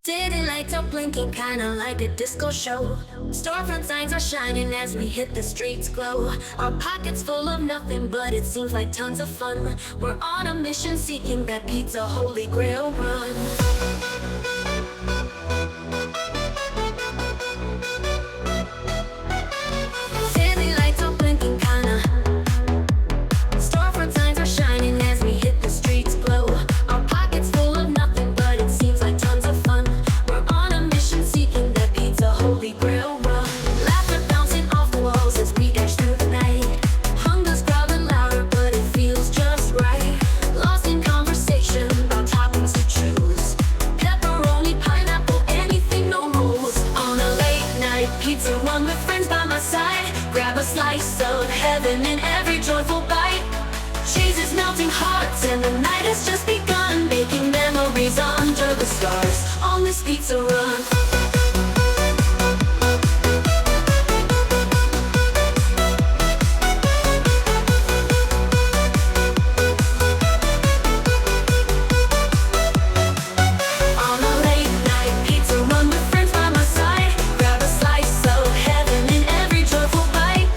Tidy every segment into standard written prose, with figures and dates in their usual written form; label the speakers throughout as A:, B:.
A: City lights are blinking, kinda like a disco show. Storefront signs are shining as we hit the streets glow. Our pockets full of nothing, but it seems like tons of fun. We're on a mission seeking that pizza holy grail run. City lights are blinking, kinda. Storefront signs are shining as we hit the streets glow. Our pockets full of nothing, but it seems like tons of fun. We're on a mission seeking that pizza holy grail run. Laughter bouncing off the walls as we dash through the night. Hunger's growling louder, but it feels just right. Lost in conversation about toppings to choose. Pepperoni, pineapple, anything, no rules. On a late night pizza run with friends by my side. Grab a slice of heaven in every joyful bite. Cheese is melting hearts and the night has just begun. Making memories under the stars on this pizza run. On a late night pizza run with friends by my side. Grab a slice of heaven in every joyful bite.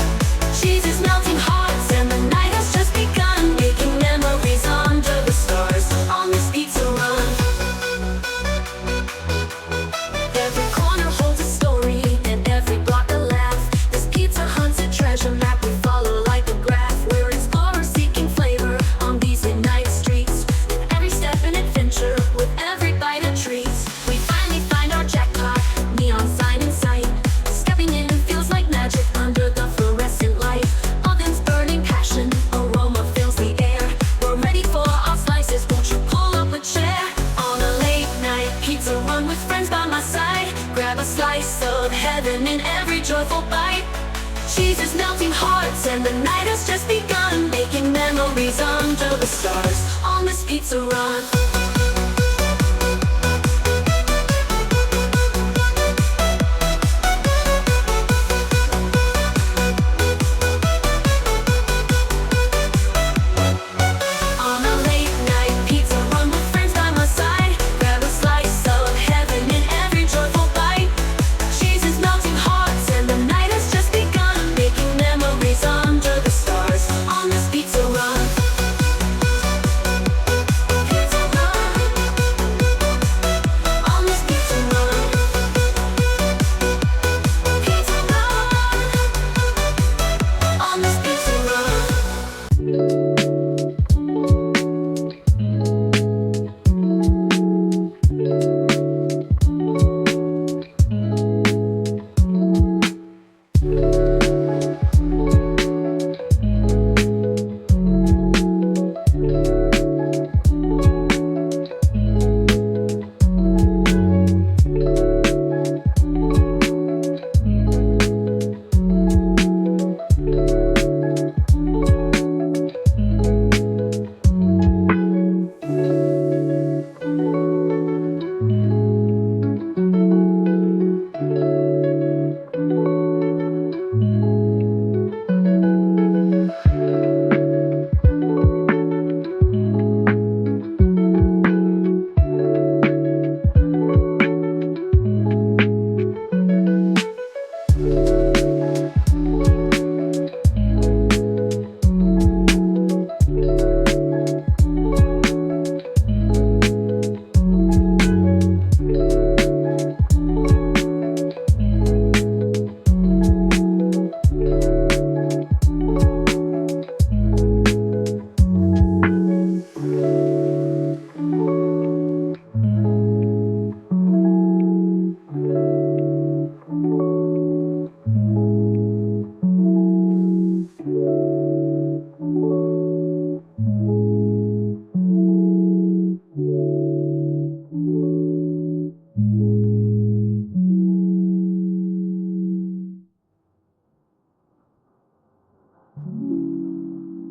A: Cheese is melting hearts and the night has just begun. Making memories under the stars on this pizza run. Every corner holds a story and every block a laugh. This pizza hunt's a treasure map we follow like a graph. We're explorers seeking flavor on these midnight streets. With every step an adventure, with every bite a treat. We finally find our jackpot, neon sign in sight. Stepping in feels like magic under the fluorescent light. Ovens burning passion, aroma fills the air. We're ready for our slices, won't you pull up a chair? On a late night pizza run with friends by my side. Grab a slice of heaven in every joyful bite. Cheese is melting hearts and the night has just begun. Making memories under the stars on this pizza run.